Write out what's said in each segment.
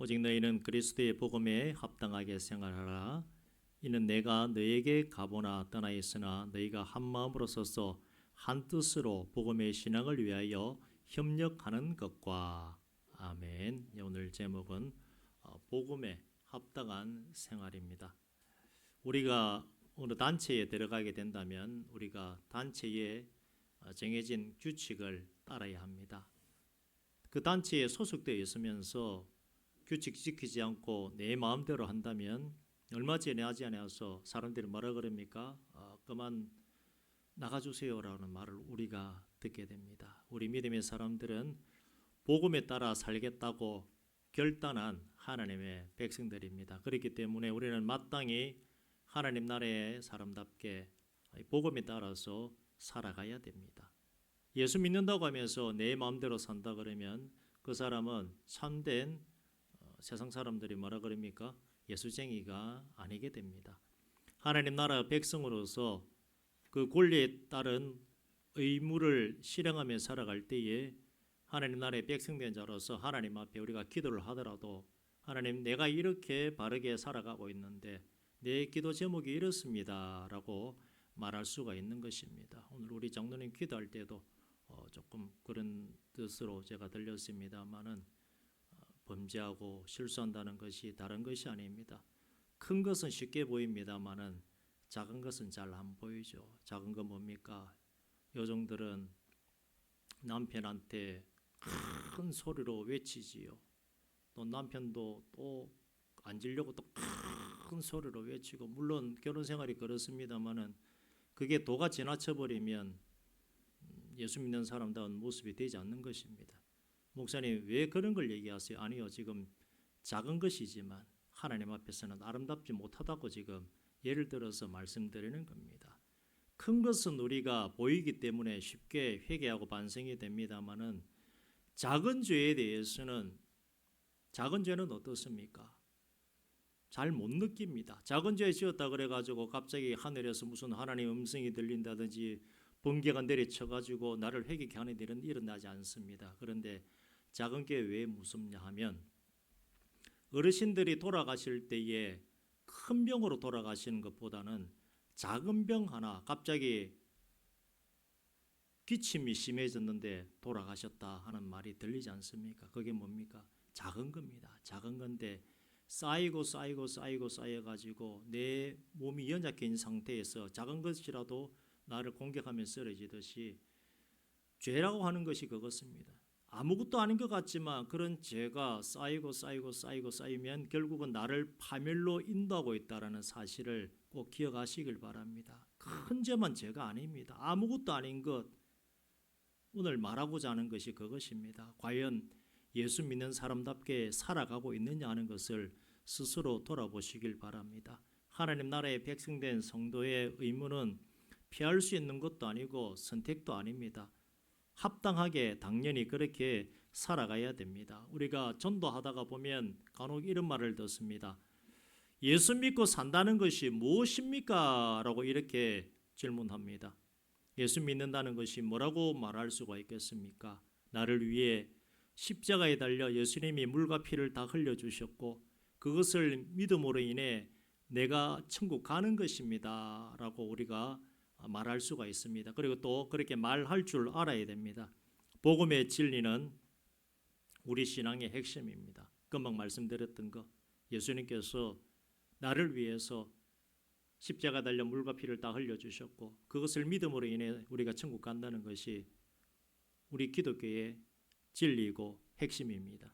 오직 너희는 그리스도의 복음에 합당하게 생활하라. 이는 내가 너희에게 가보나 떠나 있으나 너희가 한 마음으로 서서 한 뜻으로 복음의 신앙을 위하여 협력하는 것과. 아멘. 오늘 제목은 복음에 합당한 생활입니다. 우리가 어느 단체에 들어가게 된다면 우리가 단체에 정해진 규칙을 따라야 합니다. 그 단체에 소속되어 있으면서 규칙 지키지 않고 내 마음대로 한다면 얼마 전에 하지 않아서 사람들이 뭐라 그럽니까? 그만 나가주세요라는 말을 우리가 듣게 됩니다. 우리 믿음의 사람들은 복음에 따라 살겠다고 결단한 하나님의 백성들입니다. 그렇기 때문에 우리는 마땅히 하나님 나라의 사람답게 복음에 따라서 살아가야 됩니다. 예수 믿는다고 하면서 내 마음대로 산다 그러면 그 사람은 참된 세상 사람들이 뭐라 그럽니까? 예수쟁이가 아니게 됩니다. 하나님 나라 백성으로서 그 권리에 따른 의무를 실행하며 살아갈 때에 하나님 나라의 백성된 자로서 하나님 앞에 우리가 기도를 하더라도 하나님 내가 이렇게 바르게 살아가고 있는데 내 기도 제목이 이렇습니다 라고 말할 수가 있는 것입니다. 오늘 우리 장로님 기도할 때도 조금 그런 뜻으로 제가 들렸습니다만은 범죄하고 실수한다는 것이 다른 것이 아닙니다. 큰 것은 쉽게 보입니다만은 작은 것은 잘 안 보이죠. 작은 건 뭡니까? 요정들은 남편한테 큰 소리로 외치지요. 또 남편도 또 앉으려고 또 큰 소리로 외치고, 물론 결혼 생활이 그렇습니다만은 그게 도가 지나쳐 버리면 예수 믿는 사람다운 모습이 되지 않는 것입니다. 목사님 왜 그런 걸 얘기하세요? 아니요, 지금 작은 것이지만 하나님 앞에서는 아름답지 못하다고 지금 예를 들어서 말씀드리는 겁니다. 큰 것은 우리가 보이기 때문에 쉽게 회개하고 반성이 됩니다만은 작은 죄에 대해서는, 작은 죄는 어떻습니까? 잘 못 느낍니다. 작은 죄 지었다 그래가지고 갑자기 하늘에서 무슨 하나님 음성이 들린다든지 번개가 내리쳐가지고 나를 회개케 하는 일은 일어나지 않습니다. 그런데 작은 게 왜 무섭냐 하면 어르신들이 돌아가실 때에 큰 병으로 돌아가시는 것보다는 작은 병 하나, 갑자기 기침이 심해졌는데 돌아가셨다 하는 말이 들리지 않습니까? 그게 뭡니까? 작은 겁니다. 작은 건데 쌓여가지고 내 몸이 연약해진 상태에서 작은 것이라도 나를 공격하며 쓰러지듯이 죄라고 하는 것이 그것입니다. 아무것도 아닌 것 같지만 그런 죄가 쌓이면 결국은 나를 파멸로 인도하고 있다는 사실을 꼭 기억하시길 바랍니다. 큰 죄만 죄가 아닙니다. 아무것도 아닌 것, 오늘 말하고자 하는 것이 그것입니다. 과연 예수 믿는 사람답게 살아가고 있느냐 하는 것을 스스로 돌아보시길 바랍니다. 하나님 나라의 백성된 성도의 의무는 피할 수 있는 것도 아니고 선택도 아닙니다. 합당하게 당연히 그렇게 살아가야 됩니다. 우리가 전도하다가 보면 간혹 이런 말을 듣습니다. 예수 믿고 산다는 것이 무엇입니까? 라고 이렇게 질문합니다. 예수 믿는다는 것이 뭐라고 말할 수가 있겠습니까? 나를 위해 십자가에 달려 예수님이 물과 피를 다 흘려주셨고 그것을 믿음으로 인해 내가 천국 가는 것입니다 라고 우리가 말할 수가 있습니다. 그리고 또 그렇게 말할 줄 알아야 됩니다. 복음의 진리는 우리 신앙의 핵심입니다. 금방 말씀드렸던 것, 예수님께서 나를 위해서 십자가 달려 물과 피를 다 흘려주셨고 그것을 믿음으로 인해 우리가 천국 간다는 것이 우리 기독교의 진리이고 핵심입니다.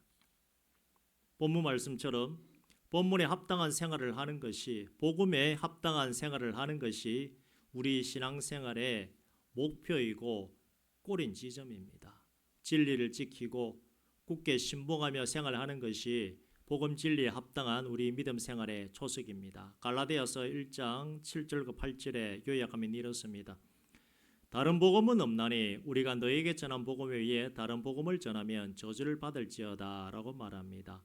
본문 말씀처럼 본문에 합당한 생활을 하는 것이, 복음에 합당한 생활을 하는 것이 우리 신앙생활의 목표이고 꼬린 지점입니다. 진리를 지키고 굳게 신봉하며 생활하는 것이 복음 진리에 합당한 우리 믿음 생활의 초석입니다. 갈라디아서 1장 7절과 8절에 요약하면 이렇습니다. 다른 복음은 없나니 우리가 너에게 전한 복음 외에 다른 복음을 전하면 저주를 받을지어다 라고 말합니다.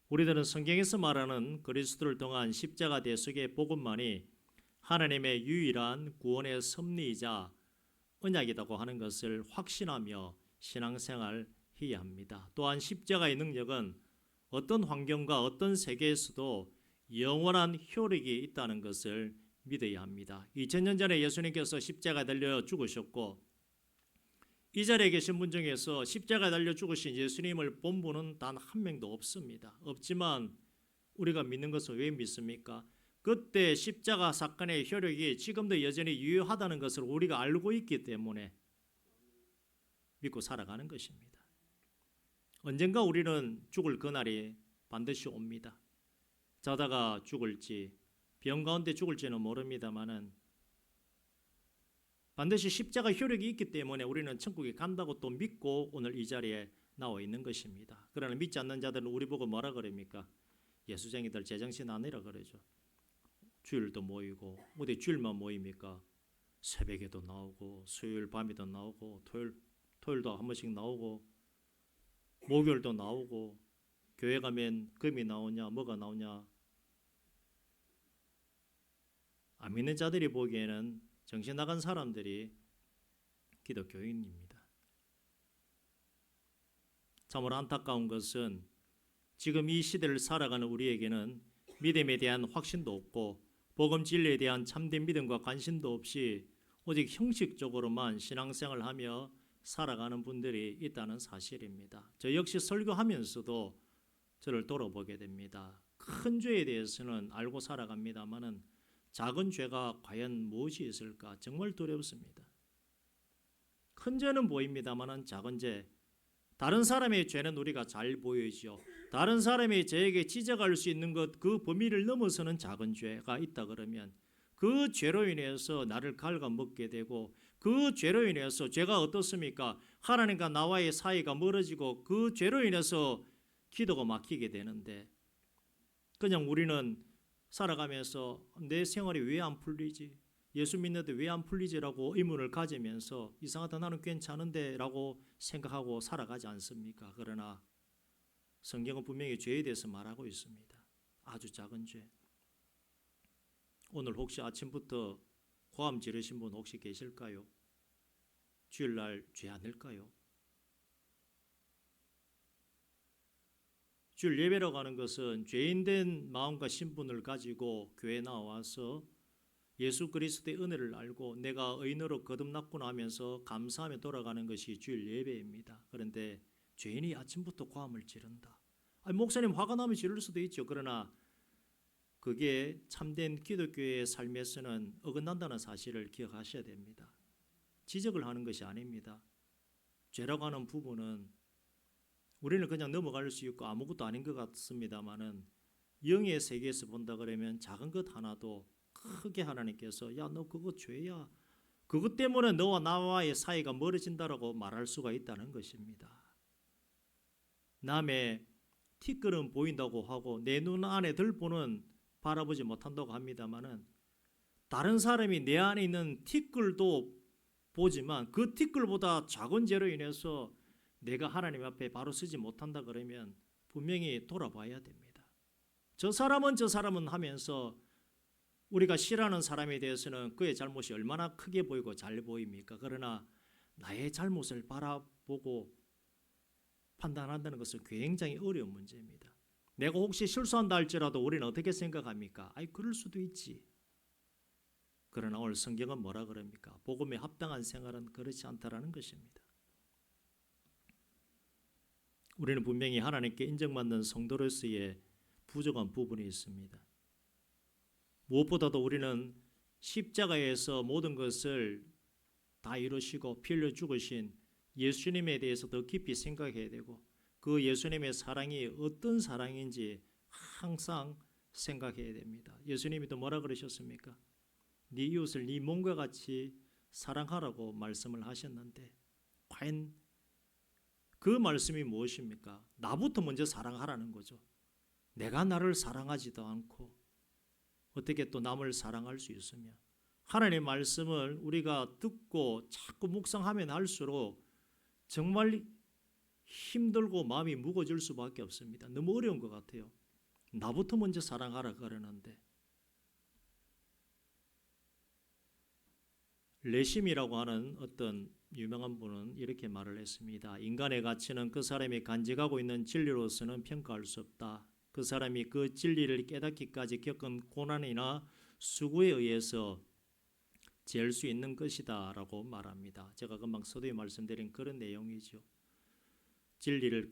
우리들은 성경에서 말하는 그리스도를 통한 십자가 대속의 복음만이 하나님의 유일한 구원의 섭리이자 언약이라고 하는 것을 확신하며 신앙생활 해야 합니다. 또한 십자가의 능력은 어떤 환경과 어떤 세계에서도 영원한 효력이 있다는 것을 믿어야 합니다. 2000년 전에 예수님께서 십자가에 달려 죽으셨고 이 자리에 계신 분 중에서 십자가에 달려 죽으신 예수님을 본 분은 단 한 명도 없습니다. 없지만 우리가 믿는 것을 왜 믿습니까? 그때 십자가 사건의 효력이 지금도 여전히 유효하다는 것을 우리가 알고 있기 때문에 믿고 살아가는 것입니다. 언젠가 우리는 죽을 그날이 반드시 옵니다. 자다가 죽을지 병 가운데 죽을지는 모릅니다만은 반드시 십자가 효력이 있기 때문에 우리는 천국에 간다고 또 믿고 오늘 이 자리에 나와 있는 것입니다. 그러나 믿지 않는 자들은 우리 보고 뭐라 그럽니까? 예수쟁이들 제정신 아니라 그러죠. 주일도 모이고 어디 주일만 모입니까? 새벽에도 나오고 수요일 밤에도 나오고 토요일도 한 번씩 나오고 목요일도 나오고 교회 가면 금이 나오냐 뭐가 나오냐. 안 믿는 자들이 보기에는 정신 나간 사람들이 기독교인입니다. 참으로 안타까운 것은 지금 이 시대를 살아가는 우리에게는 믿음에 대한 확신도 없고 복음 진리에 대한 참된 믿음과 관심도 없이 오직 형식적으로만 신앙생활을 하며 살아가는 분들이 있다는 사실입니다. 저 역시 설교하면서도 저를 돌아보게 됩니다. 큰 죄에 대해서는 알고 살아갑니다마는 작은 죄가 과연 무엇이 있을까 정말 두렵습니다. 큰 죄는 보입니다마는 작은 죄, 다른 사람의 죄는 우리가 잘 보이죠. 다른 사람이 저에게 지적할 수 있는 것, 그 범위를 넘어서는 작은 죄가 있다 그러면 그 죄로 인해서 나를 갉아먹게 되고 그 죄로 인해서 죄가 어떻습니까? 하나님과 나와의 사이가 멀어지고 그 죄로 인해서 기도가 막히게 되는데 그냥 우리는 살아가면서 내 생활이 왜 안 풀리지? 예수 믿는데 왜 안 풀리지라고 의문을 가지면서 이상하다 나는 괜찮은데 라고 생각하고 살아가지 않습니까? 그러나 성경은 분명히 죄에 대해서 말하고 있습니다. 아주 작은 죄. 오늘 혹시 아침부터 고함 지르신 분 혹시 계실까요? 주일날 죄 아닐까요? 주일 예배라고 하는 것은 죄인된 마음과 신분을 가지고 교회에 나와서 예수 그리스도의 은혜를 알고 내가 의인으로 거듭났구나 하면서 감사하며 돌아가는 것이 주일 예배입니다. 그런데 죄인이 아침부터 고함을 지른다. 목사님 화가 나면 지를 수도 있죠. 그러나 그게 참된 기독교의 삶에서는 어긋난다는 사실을 기억하셔야 됩니다. 지적을 하는 것이 아닙니다. 죄라고 하는 부분은 우리는 그냥 넘어갈 수 있고 아무것도 아닌 것 같습니다만은 영의 세계에서 본다 그러면 작은 것 하나도 크게 하나님께서 야 너 그거 죄야. 그것 때문에 너와 나와의 사이가 멀어진다라고 말할 수가 있다는 것입니다. 남의 티끌은 보인다고 하고 내 눈 안에 들보는 바라보지 못한다고 합니다만은 다른 사람이 내 안에 있는 티끌도 보지만 그 티끌보다 작은 죄로 인해서 내가 하나님 앞에 바로 서지 못한다 그러면 분명히 돌아봐야 됩니다. 저 사람은 하면서 우리가 싫어하는 사람에 대해서는 그의 잘못이 얼마나 크게 보이고 잘 보입니까? 그러나 나의 잘못을 바라보고 판단한다는 것은 굉장히 어려운 문제입니다. 내가 혹시 실수한다 할지라도 우리는 어떻게 생각합니까? 그럴 수도 있지. 그러나 오늘 성경은 뭐라 그럽니까? 복음에 합당한 생활은 그렇지 않다라는 것입니다. 우리는 분명히 하나님께 인정받는 성도로서의 부족한 부분이 있습니다. 무엇보다도 우리는 십자가에서 모든 것을 다 이루시고 피 흘려 죽으신 예수님에 대해서 더 깊이 생각해야 되고 그 예수님의 사랑이 어떤 사랑인지 항상 생각해야 됩니다. 예수님이 또 뭐라 그러셨습니까? 네 이웃을 네 몸과 같이 사랑하라고 말씀을 하셨는데 과연 그 말씀이 무엇입니까? 나부터 먼저 사랑하라는 거죠. 내가 나를 사랑하지도 않고 어떻게 또 남을 사랑할 수 있으며 하나님의 말씀을 우리가 듣고 자꾸 묵상하면 할수록 정말 힘들고 마음이 무거워질 수밖에 없습니다. 너무 어려운 것 같아요. 나부터 먼저 사랑하라 그러는데 레심이라고 하는 어떤 유명한 분은 이렇게 말을 했습니다. 인간의 가치는 그 사람이 간직하고 있는 진리로서는 평가할 수 없다. 그 사람이 그 진리를 깨닫기까지 겪은 고난이나 수고에 의해서 잴 수 있는 것이다 라고 말합니다. 제가 금방 서두에 말씀드린 그런 내용이죠. 진리를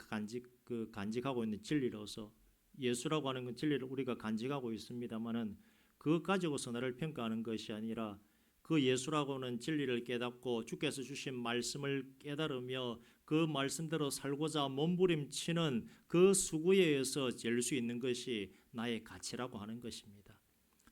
간직하고 있는 진리로서, 예수라고 하는 건 진리를 우리가 간직하고 있습니다만은 그것 가지고서 나를 평가하는 것이 아니라 그 예수라고는 진리를 깨닫고 주께서 주신 말씀을 깨달으며 그 말씀대로 살고자 몸부림치는 그 수고에 의해서 잴 수 있는 것이 나의 가치라고 하는 것입니다.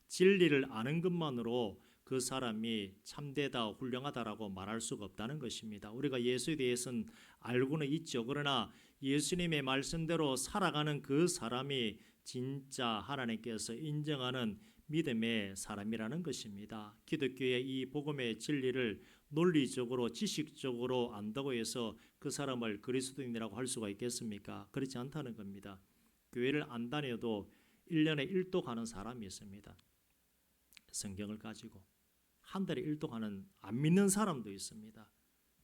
진리를 아는 것만으로 그 사람이 참되다, 훌륭하다라고 말할 수가 없다는 것입니다. 우리가 예수에 대해서는 알고는 있죠. 그러나 예수님의 말씀대로 살아가는 그 사람이 진짜 하나님께서 인정하는 믿음의 사람이라는 것입니다. 기독교의 이 복음의 진리를 논리적으로 지식적으로 안다고 해서 그 사람을 그리스도인이라고 할 수가 있겠습니까? 그렇지 않다는 겁니다. 교회를 안 다녀도 1년에 1도 가는 사람이 있습니다. 성경을 가지고 한 달에 1도 가는 안 믿는 사람도 있습니다.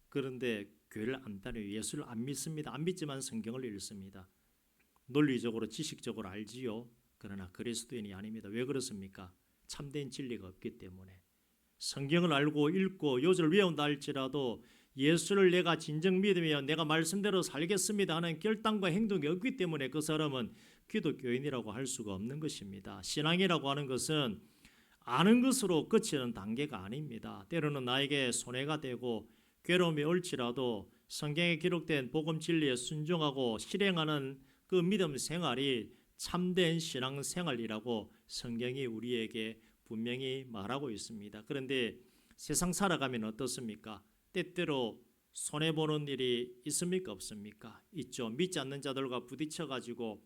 그런데 교회를 안 다녀요. 예수를 안 믿습니다. 안 믿지만 성경을 읽습니다. 논리적으로 지식적으로 알지요. 그러나 그리스도인이 아닙니다. 왜 그렇습니까? 참된 진리가 없기 때문에. 성경을 알고 읽고 요절을 외운다 할지라도 예수를 내가 진정 믿으며 내가 말씀대로 살겠습니다 하는 결단과 행동이 없기 때문에 그 사람은 기독교인이라고 할 수가 없는 것입니다. 신앙이라고 하는 것은 아는 것으로 그치는 단계가 아닙니다. 때로는 나에게 손해가 되고 괴로움이 올지라도 성경에 기록된 복음 진리에 순종하고 실행하는 그 믿음 생활이 참된 신앙 생활이라고 성경이 우리에게 분명히 말하고 있습니다. 그런데 세상 살아가면 어떻습니까? 때때로 손해보는 일이 있습니까? 없습니까? 있죠. 믿지 않는 자들과 부딪혀가지고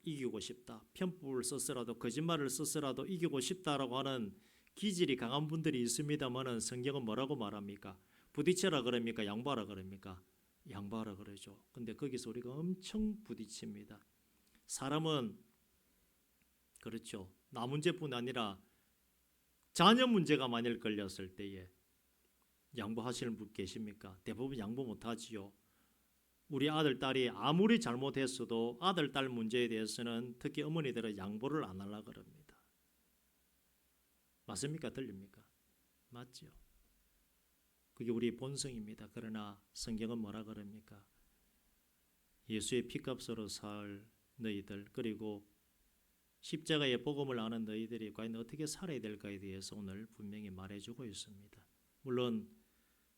이기고 싶다. 편법을 썼으라도 거짓말을 썼으라도 이기고 싶다라고 하는 기질이 강한 분들이 있습니다만은 성경은 뭐라고 말합니까? 부딪혀라 그럽니까? 양보하라 그럽니까? 양보하라 그러죠. 근데 거기서 우리가 엄청 부딪힙니다. 사람은 그렇죠. 나 문제뿐 아니라 자녀 문제가 만일 걸렸을 때에 양보하시는 분 계십니까? 대부분 양보 못하지요. 우리 아들, 딸이 아무리 잘못했어도 아들, 딸 문제에 대해서는 특히 어머니들은 양보를 안 하려고 그럽니다. 맞습니까? 들립니까? 맞죠. 그게 우리 본성입니다. 그러나 성경은 뭐라 그럽니까? 예수의 피값으로 살 너희들, 그리고 십자가의 복음을 아는 너희들이 과연 어떻게 살아야 될까에 대해서 오늘 분명히 말해주고 있습니다. 물론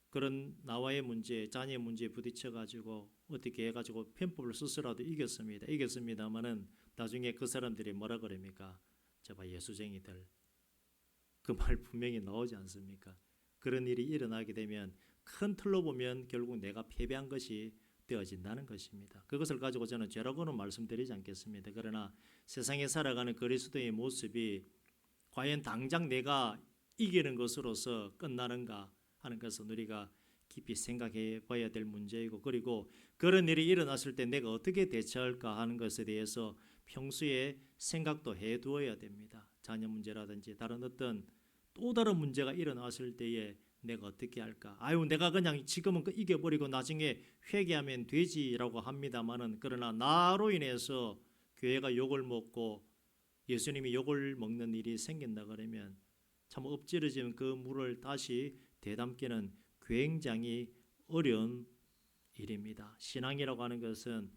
그런 나와의 문제, 자녀의 문제에 부딪혀가지고 어떻게 해가지고 편법을 써서라도 이겼습니다만은 나중에 그 사람들이 뭐라 그럽니까? 저봐 예수쟁이들. 그 말 분명히 나오지 않습니까? 그런 일이 일어나게 되면 큰 틀로 보면 결국 내가 패배한 것이 되어진다는 것입니다. 그것을 가지고 저는 죄라고는 말씀드리지 않겠습니다. 그러나 세상에 살아가는 그리스도의 모습이 과연 당장 내가 이기는 것으로서 끝나는가 하는 것은 우리가 깊이 생각해 봐야 될 문제이고, 그리고 그런 일이 일어났을 때 내가 어떻게 대처할까 하는 것에 대해서 평소에 생각도 해두어야 됩니다. 자녀 문제라든지 다른 어떤 또 다른 문제가 일어났을 때에 내가 어떻게 할까? 아유, 내가 그냥 지금은 이겨버리고 나중에 회개하면 되지라고 합니다만은, 그러나 나로 인해서 교회가 욕을 먹고 예수님이 욕을 먹는 일이 생긴다 그러면 참 엎질러진 그 물을 다시 되담기는 굉장히 어려운 일입니다. 신앙이라고 하는 것은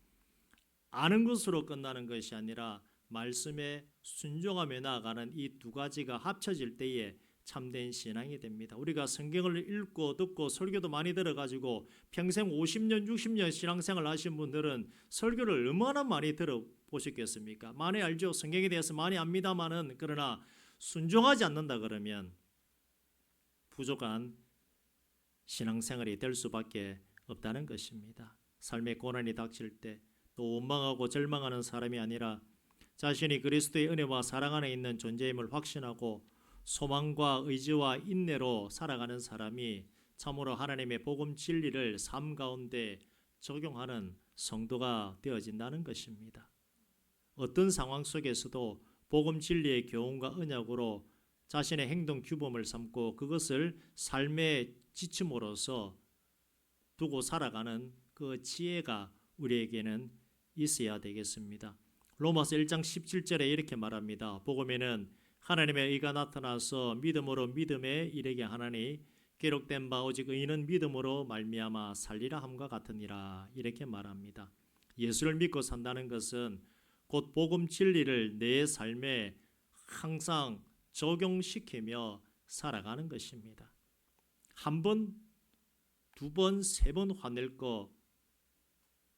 아는 것으로 끝나는 것이 아니라 말씀에 순종하며 나아가는 이 두 가지가 합쳐질 때에 참된 신앙이 됩니다. 우리가 성경을 읽고 듣고 설교도 많이 들어가지고 평생 50년 60년 신앙생활 하신 분들은 설교를 얼마나 많이 들어보셨겠습니까? 많이 알죠. 성경에 대해서 많이 압니다마는, 그러나 순종하지 않는다 그러면 부족한 신앙생활이 될 수밖에 없다는 것입니다. 삶의 고난이 닥칠 때 또 원망하고 절망하는 사람이 아니라 자신이 그리스도의 은혜와 사랑 안에 있는 존재임을 확신하고 소망과 의지와 인내로 살아가는 사람이 참으로 하나님의 복음 진리를 삶 가운데 적용하는 성도가 되어진다는 것입니다. 어떤 상황 속에서도 복음 진리의 교훈과 언약으로 자신의 행동 규범을 삼고 그것을 삶의 지침으로서 두고 살아가는 그 지혜가 우리에게는 있어야 되겠습니다. 로마서 1장 17절에 이렇게 말합니다. 복음에는 하나님의 의가 나타나서 믿음으로 믿음에 이르게 하나니 기록된 바 오직 의인은 믿음으로 말미암아 살리라 함과 같으니라. 이렇게 말합니다. 예수를 믿고 산다는 것은 곧 복음 진리를 내 삶에 항상 적용시키며 살아가는 것입니다. 한 번, 두 번, 세 번 화낼 거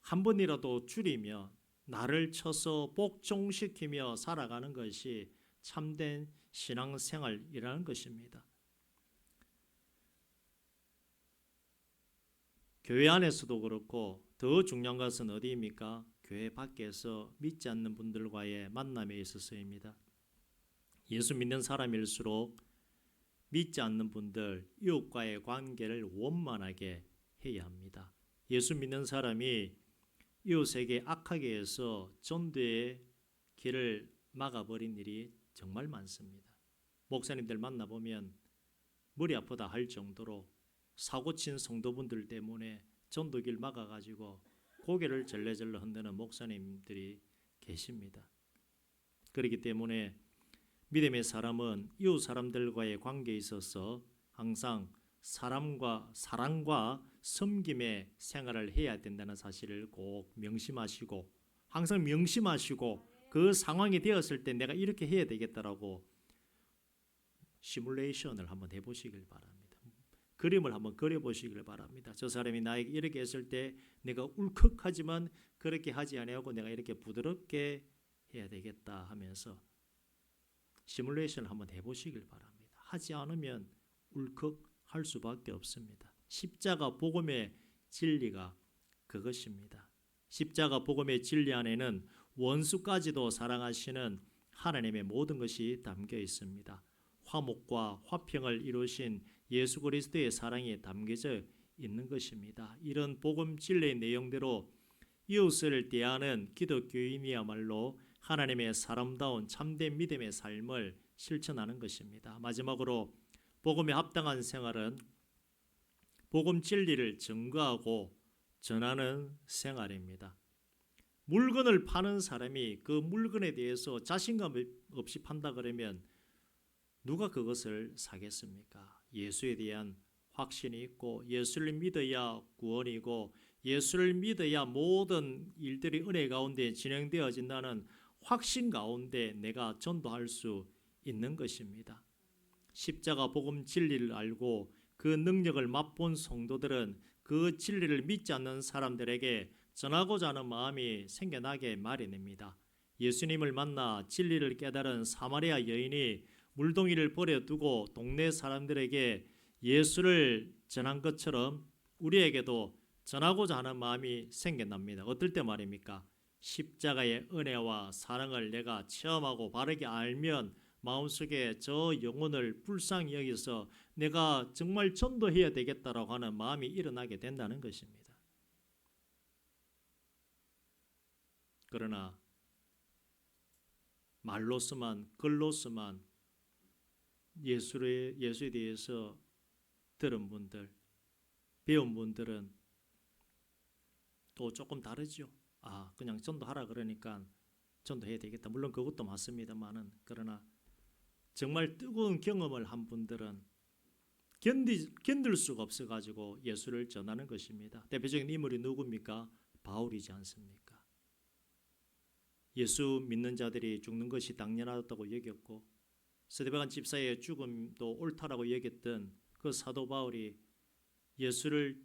한 번이라도 줄이며 나를 쳐서 복종시키며 살아가는 것이 참된 신앙생활이라는 것입니다. 교회 안에서도 그렇고 더 중요한 것은 어디입니까? 교회 밖에서 믿지 않는 분들과의 만남에 있어서입니다. 예수 믿는 사람일수록 믿지 않는 분들, 이웃과의 관계를 원만하게 해야 합니다. 예수 믿는 사람이 이웃에게 악하게 해서 전도의 길을 막아버린 일이 정말 많습니다. 목사님들 만나보면 머리 아프다 할 정도로 사고친 성도분들 때문에 전도길 막아가지고 고개를 절레절레 흔드는 목사님들이 계십니다. 그렇기 때문에 믿음의 사람은 이웃 사람들과의 관계에 있어서 항상 사랑과 섬김의 생활을 해야 된다는 사실을 꼭 명심하시고 항상 명심하시고 그 상황이 되었을 때 내가 이렇게 해야 되겠다라고 시뮬레이션을 한번 해보시길 바랍니다. 그림을 한번 그려보시길 바랍니다. 저 사람이 나에게 이렇게 했을 때 내가 울컥하지만 그렇게 하지 아니하고 내가 이렇게 부드럽게 해야 되겠다 하면서 시뮬레이션을 한번 해보시길 바랍니다. 하지 않으면 울컥할 수밖에 없습니다. 십자가 복음의 진리가 그것입니다. 십자가 복음의 진리 안에는 원수까지도 사랑하시는 하나님의 모든 것이 담겨 있습니다. 화목과 화평을 이루신 예수 그리스도의 사랑이 담겨져 있는 것입니다. 이런 복음 진리의 내용대로 이웃을 대하는 기독교인이야말로 하나님의 사람다운 참된 믿음의 삶을 실천하는 것입니다. 마지막으로 복음에 합당한 생활은 복음 진리를 증거하고 전하는 생활입니다. 물건을 파는 사람이 그 물건에 대해서 자신감 없이 판다 그러면 누가 그것을 사겠습니까? 예수에 대한 확신이 있고 예수를 믿어야 구원이고 예수를 믿어야 모든 일들이 은혜 가운데 진행되어진다는 확신 가운데 내가 전도할 수 있는 것입니다. 십자가 복음 진리를 알고 그 능력을 맛본 성도들은 그 진리를 믿지 않는 사람들에게 전하고자 하는 마음이 생겨나게 마련입니다. 예수님을 만나 진리를 깨달은 사마리아 여인이 물동이를 버려두고 동네 사람들에게 예수를 전한 것처럼 우리에게도 전하고자 하는 마음이 생겨납니다. 어떨 때 말입니까? 십자가의 은혜와 사랑을 내가 체험하고 바르게 알면 마음속에 저 영혼을 불쌍히 여기서 내가 정말 전도해야 되겠다라고 하는 마음이 일어나게 된다는 것입니다. 그러나 말로서만 글로서만 예수에 대해서 들은 분들, 배운 분들은 또 조금 다르죠. 그냥 전도하라 그러니까 전도해야 되겠다. 물론 그것도 맞습니다만은 그러나 정말 뜨거운 경험을 한 분들은 견딜 수가 없어가지고 예수를 전하는 것입니다. 대표적인 인물이 누굽니까? 바울이지 않습니까? 예수 믿는 자들이 죽는 것이 당연하다고 여겼고 스데반간 집사의 죽음도 옳다라고 여겼던 그 사도 바울이 예수를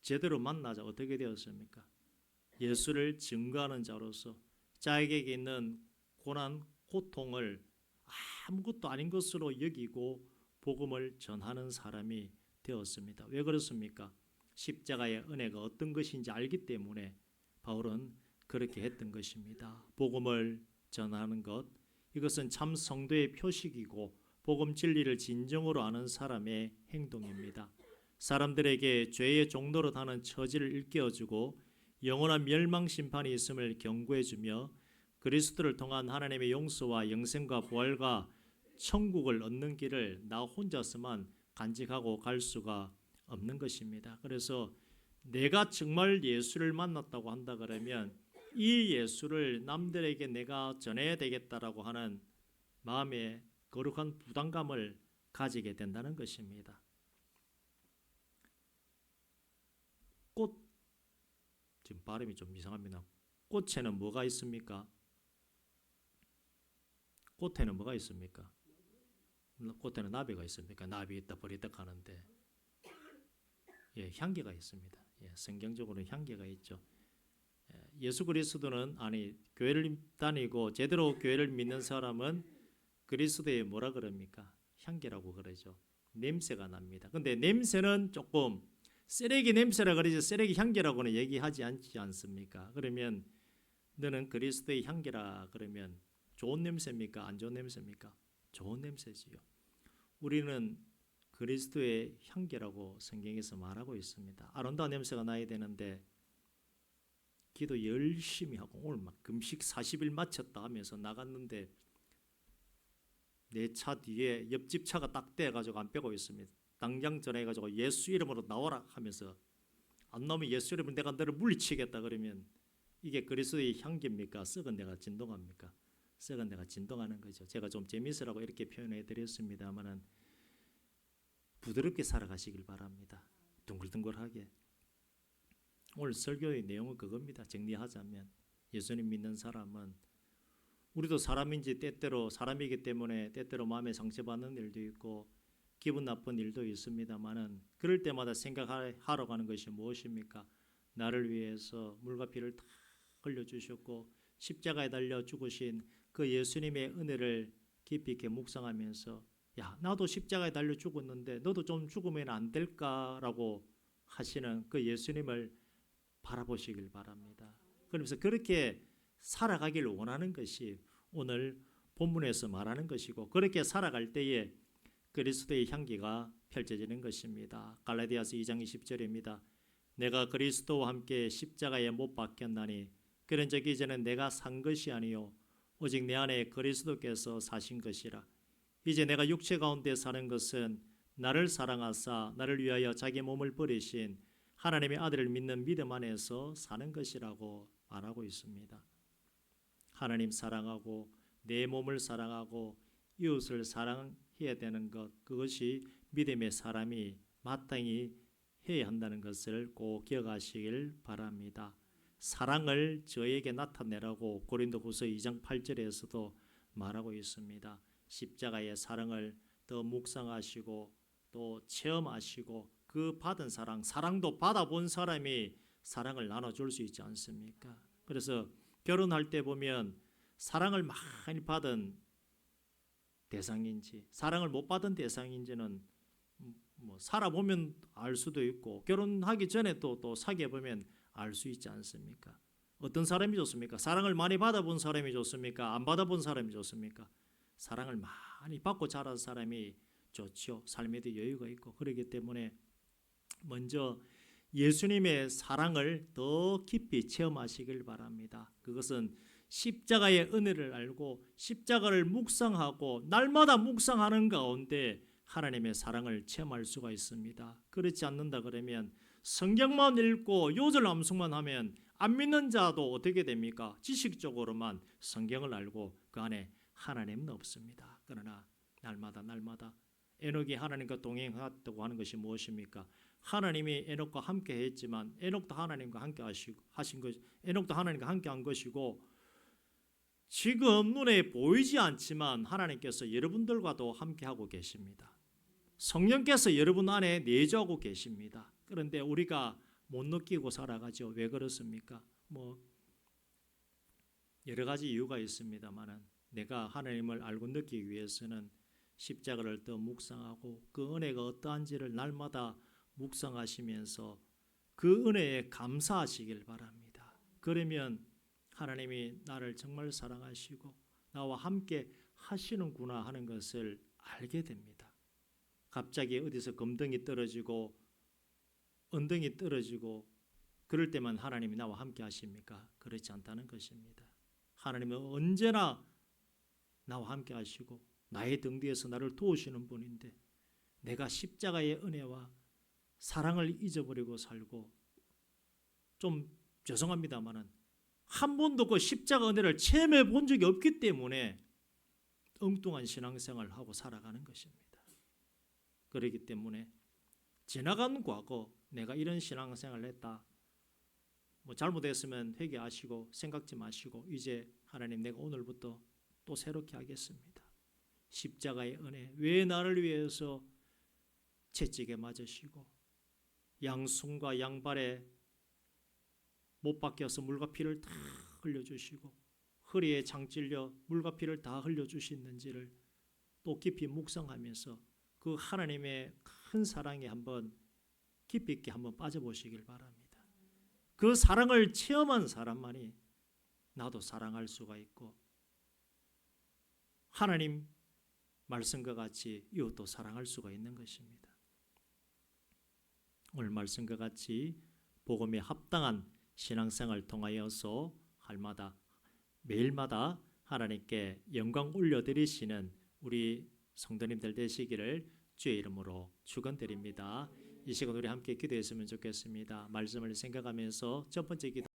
제대로 만나자 어떻게 되었습니까? 예수를 증거하는 자로서 자에게 있는 고난, 고통을 아무것도 아닌 것으로 여기고 복음을 전하는 사람이 되었습니다. 왜 그렇습니까? 십자가의 은혜가 어떤 것인지 알기 때문에 바울은 그렇게 했던 것입니다. 복음을 전하는 것, 이것은 참 성도의 표식이고 복음 진리를 진정으로 아는 사람의 행동입니다. 사람들에게 죄의 종로로 타는 처지를 일깨워주고 영원한 멸망 심판이 있음을 경고해주며 그리스도를 통한 하나님의 용서와 영생과 부활과 천국을 얻는 길을 나 혼자서만 간직하고 갈 수가 없는 것입니다. 그래서 내가 정말 예수를 만났다고 한다 그러면 이 예수를 남들에게 내가 전해야 되겠다라고 하는 마음의 거룩한 부담감을 가지게 된다는 것입니다. 꽃, 지금 발음이 좀 이상합니다. 꽃에는 뭐가 있습니까? 꽃에는 뭐가 있습니까? 꽃에는 나비가 있습니까? 나비 있다 버리다 하는데 예, 향기가 있습니다. 예, 성경적으로 향기가 있죠. 예수 그리스도는 교회를 다니고 제대로 교회를 믿는 사람은 그리스도의 뭐라 그럽니까? 향기라고 그러죠. 냄새가 납니다. 근데 냄새는 조금 쓰레기 냄새라 그러지 쓰레기 향기라고는 얘기하지 않지 않습니까? 그러면 너는 그리스도의 향기라 그러면 좋은 냄새입니까? 안 좋은 냄새입니까? 좋은 냄새지요. 우리는 그리스도의 향기라고 성경에서 말하고 있습니다. 아름다운 냄새가 나야 되는데 기도 열심히 하고 오늘 막 금식 40일 마쳤다 하면서 나갔는데 내 차 뒤에 옆집 차가 딱 대가지고 안 빼고 있습니다. 당장 전화해가지고 예수 이름으로 나와라 하면서 안 나오면 예수 이름으로 내가 너를 물리치겠다 그러면 이게 그리스도의 향기입니까? 썩은 데가 진동합니까? 썩은 데가 진동하는 거죠. 제가 좀 재미있으라고 이렇게 표현해 드렸습니다만은 부드럽게 살아가시길 바랍니다. 둥글둥글하게. 오늘 설교의 내용은 그겁니다. 정리하자면 예수님 믿는 사람은 우리도 사람인지 때때로 사람이기 때문에 때때로 마음에 상처받는 일도 있고 기분 나쁜 일도 있습니다만은 그럴 때마다 생각하러 가는 것이 무엇입니까? 나를 위해서 물과 피를 다 흘려주셨고 십자가에 달려 죽으신 그 예수님의 은혜를 깊이 있게 묵상하면서 야 나도 십자가에 달려 죽었는데 너도 좀 죽으면 안 될까라고 하시는 그 예수님을 바라보시길 바랍니다. 그러면서 그렇게 살아가기를 원하는 것이 오늘 본문에서 말하는 것이고 그렇게 살아갈 때에 그리스도의 향기가 펼쳐지는 것입니다. 갈라디아서 2장 20절입니다. 내가 그리스도와 함께 십자가에 못 박혔나니 그런 적 이제는 내가 산 것이 아니요 오직 내 안에 그리스도께서 사신 것이라. 이제 내가 육체 가운데 사는 것은 나를 사랑하사 나를 위하여 자기 몸을 버리신 하나님의 아들을 믿는 믿음 안에서 사는 것이라고 말하고 있습니다. 하나님 사랑하고 내 몸을 사랑하고 이웃을 사랑해야 되는 것, 그것이 믿음의 사람이 마땅히 해야 한다는 것을 꼭 기억하시길 바랍니다. 사랑을 저에게 나타내라고 고린도후서 2장 8절에서도 말하고 있습니다. 십자가의 사랑을 더 묵상하시고 또 체험하시고 그 받은 사랑도 받아본 사람이 사랑을 나눠줄 수 있지 않습니까? 그래서 결혼할 때 보면 사랑을 많이 받은 대상인지 사랑을 못 받은 대상인지는 뭐 살아보면 알 수도 있고 결혼하기 전에 또 사귀어 보면 알 수 있지 않습니까? 어떤 사람이 좋습니까? 사랑을 많이 받아본 사람이 좋습니까? 안 받아본 사람이 좋습니까? 사랑을 많이 받고 자란 사람이 좋죠. 삶에도 여유가 있고 그렇기 때문에 먼저 예수님의 사랑을 더 깊이 체험하시길 바랍니다. 그것은 십자가의 은혜를 알고 십자가를 묵상하고 날마다 묵상하는 가운데 하나님의 사랑을 체험할 수가 있습니다. 그렇지 않는다 그러면 성경만 읽고 요절 암송만 하면 안 믿는 자도 어떻게 됩니까? 지식적으로만 성경을 알고 그 안에 하나님은 없습니다. 그러나 날마다 에녹이 하나님과 동행했다고 하는 것이 무엇입니까? 하나님이 에녹과 함께 했지만 에녹도 하나님과 함께 하신 것, 에녹도 하나님과 함께 한 것이고 지금 눈에 보이지 않지만 하나님께서 여러분들과도 함께 하고 계십니다. 성령께서 여러분 안에 내주하고 계십니다. 그런데 우리가 못 느끼고 살아가죠. 왜 그렇습니까? 뭐 여러 가지 이유가 있습니다만은 내가 하나님을 알고 느끼기 위해서는 십자가를 더 묵상하고 그 은혜가 어떠한지를 날마다 묵상하시면서 그 은혜에 감사하시길 바랍니다. 그러면 하나님이 나를 정말 사랑하시고 나와 함께 하시는구나 하는 것을 알게 됩니다. 갑자기 어디서 검덩이 떨어지고 언덩이 떨어지고 그럴 때만 하나님이 나와 함께 하십니까? 그렇지 않다는 것입니다. 하나님은 언제나 나와 함께 하시고 나의 등 뒤에서 나를 도우시는 분인데 내가 십자가의 은혜와 사랑을 잊어버리고 살고, 좀 죄송합니다마는 한 번도 그 십자가 은혜를 체험해 본 적이 없기 때문에 엉뚱한 신앙생활을 하고 살아가는 것입니다. 그렇기 때문에 지나간 과거 내가 이런 신앙생활을 했다, 뭐 잘못했으면 회개하시고 생각지 마시고 이제 하나님 내가 오늘부터 또 새롭게 하겠습니다. 십자가의 은혜, 왜 나를 위해서 채찍에 맞으시고 양손과 양발에 못 박혀서 물과 피를 다 흘려주시고 허리에 장 찔려 물과 피를 다 흘려주시는지를 또 깊이 묵상하면서 그 하나님의 큰 사랑에 한번 깊이 있게 한번 빠져보시길 바랍니다. 그 사랑을 체험한 사람만이 나도 사랑할 수가 있고 하나님 말씀과 같이 이웃도 사랑할 수가 있는 것입니다. 오늘 말씀과 같이 복음에 합당한 신앙생활을 통하여서 할마다 매일마다 하나님께 영광 올려드리시는 우리 성도님들 되시기를 주의 이름으로 축원드립니다. 이 시간 우리 함께 기도했으면 좋겠습니다. 말씀을 생각하면서 첫 번째 기도